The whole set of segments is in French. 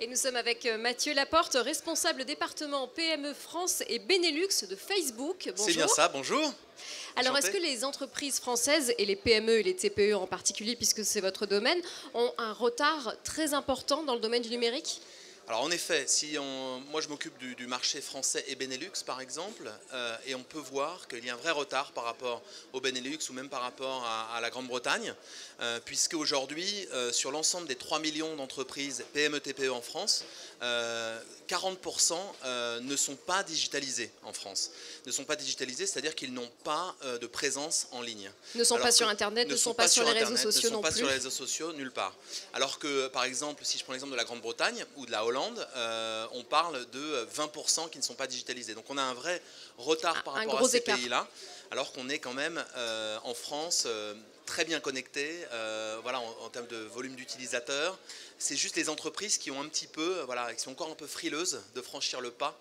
Et nous sommes avec Mathieu Laporte, responsable département PME France et Benelux de Facebook. Bonjour. C'est bien ça, bonjour. Alors, est-ce que les entreprises françaises, et les PME et les TPE en particulier, puisque c'est votre domaine, ont un retard très important dans le domaine du numérique ? Alors en effet, moi je m'occupe du marché français et Benelux par exemple, et on peut voir qu'il y a un vrai retard par rapport au Benelux ou même par rapport à la Grande-Bretagne, puisque aujourd'hui, sur l'ensemble des 3 millions d'entreprises PME-TPE en France, 40% ne sont pas digitalisés en France. Ne sont pas digitalisés, c'est-à-dire qu'ils n'ont pas de présence en ligne. Ne sont pas sur Internet, ne sont pas sur les réseaux sociaux non plus. Ne sont pas sur les réseaux sociaux, nulle part. Alors que, par exemple, si je prends l'exemple de la Grande-Bretagne ou de la Hollande, on parle de 20% qui ne sont pas digitalisés. Donc on a un vrai retard par rapport à ces pays-là, alors qu'on est quand même en France très bien connectés, voilà, en termes de volume d'utilisateurs. C'est juste les entreprises qui ont un petit peu, voilà, qui sont encore un peu frileuses de franchir le pas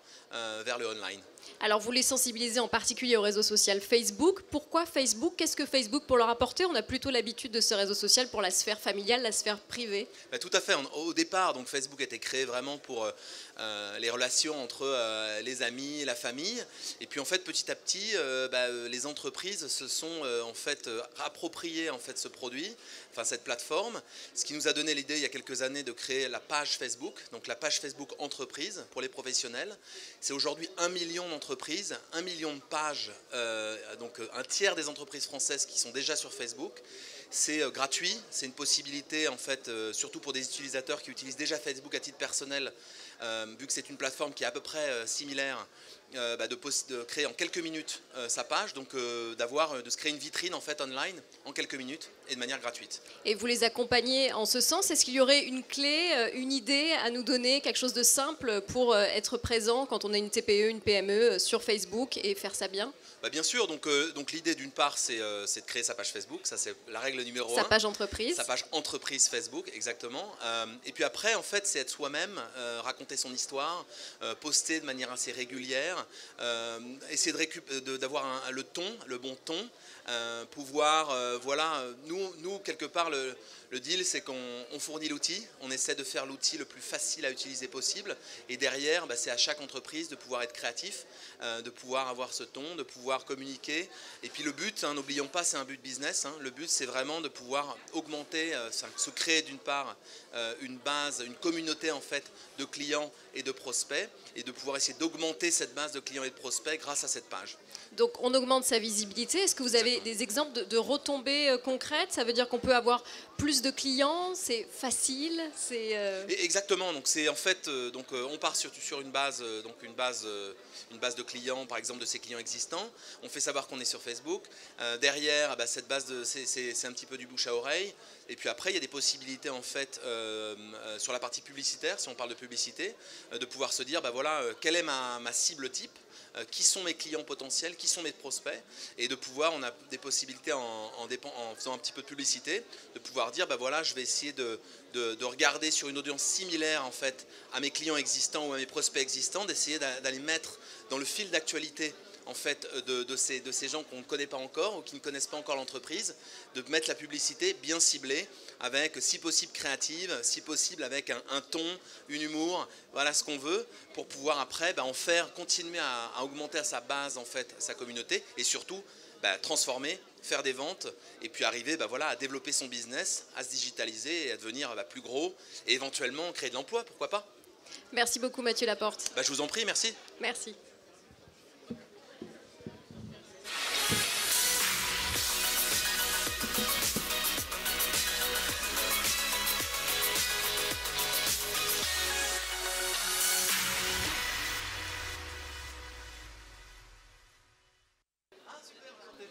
vers le online. Alors vous les sensibilisez en particulier au réseau social Facebook. Pourquoi Facebook? Qu'est-ce que Facebook pour leur apporter? On a plutôt l'habitude de ce réseau social pour la sphère familiale, la sphère privée. Tout à fait. Au départ, donc, Facebook a été créé vraiment pour les relations entre les amis, la famille. Et puis en fait, petit à petit, les entreprises se sont en fait appropriées en fait ce produit, enfin cette plateforme. Ce qui nous a donné l'idée il y a quelques années de créer la page Facebook, donc la page Facebook entreprise pour les professionnels. C'est aujourd'hui 1 million d'entreprises, 1 million de pages, donc un tiers des entreprises françaises qui sont déjà sur Facebook. C'est gratuit, c'est une possibilité en fait, surtout pour des utilisateurs qui utilisent déjà Facebook à titre personnel, vu que c'est une plateforme qui est à peu près similaire, de créer en quelques minutes sa page, donc de se créer une vitrine en fait online en quelques minutes et de manière gratuite. Et vous les accompagnez en ce sens. Est-ce qu'il y aurait une clé, une idée à nous donner, quelque chose de simple pour être présent quand on a une TPE, une PME sur Facebook et faire ça bien? Bien sûr, donc l'idée d'une part c'est de créer sa page Facebook, ça c'est la règle numéro 1. Sa page entreprise. Sa page entreprise Facebook, exactement. Et puis après en fait c'est être soi-même, raconter son histoire, poster de manière assez régulière, essayer d'avoir le ton, le bon ton, pouvoir, voilà, nous quelque part le deal c'est qu'on fournit l'outil, on essaie de faire l'outil le plus facile à utiliser possible et derrière c'est à chaque entreprise de pouvoir être créatif, de pouvoir avoir ce ton, de pouvoir communiquer et puis le but, n'oublions pas, c'est un but business, le but c'est vraiment de pouvoir augmenter, se créer d'une part une base, une communauté en fait de clients et de prospects et de pouvoir essayer d'augmenter cette base de clients et de prospects grâce à cette page. Donc on augmente sa visibilité. Est-ce que vous avez des exemples de retombées concrètes? Ça veut dire qu'on peut avoir plus de clients, c'est facile, Exactement. Donc c'est en fait, on part sur une base, une base de clients, par exemple de ses clients existants. On fait savoir qu'on est sur Facebook. Derrière, cette base c'est un petit peu du bouche à oreille. Et puis après, il y a des possibilités en fait sur la partie publicitaire, si on parle de publicité, de pouvoir se dire, voilà, quelle est ma cible type, qui sont mes clients potentiels, qui sont mes prospects, et de pouvoir, on a des possibilités en faisant un petit peu de publicité, de pouvoir dire, voilà, je vais essayer de regarder sur une audience similaire en fait à mes clients existants ou à mes prospects existants, d'essayer d'aller mettre dans le fil d'actualité en fait, de ces gens qu'on ne connaît pas encore ou qui ne connaissent pas encore l'entreprise, de mettre la publicité bien ciblée, avec si possible créative, si possible avec un ton, une humour, voilà ce qu'on veut, pour pouvoir après continuer à augmenter à sa base, en fait, sa communauté, et surtout transformer, faire des ventes, et puis arriver à développer son business, à se digitaliser et à devenir plus gros, et éventuellement créer de l'emploi, pourquoi pas. Merci beaucoup Mathieu Laporte. Je vous en prie, merci. Merci.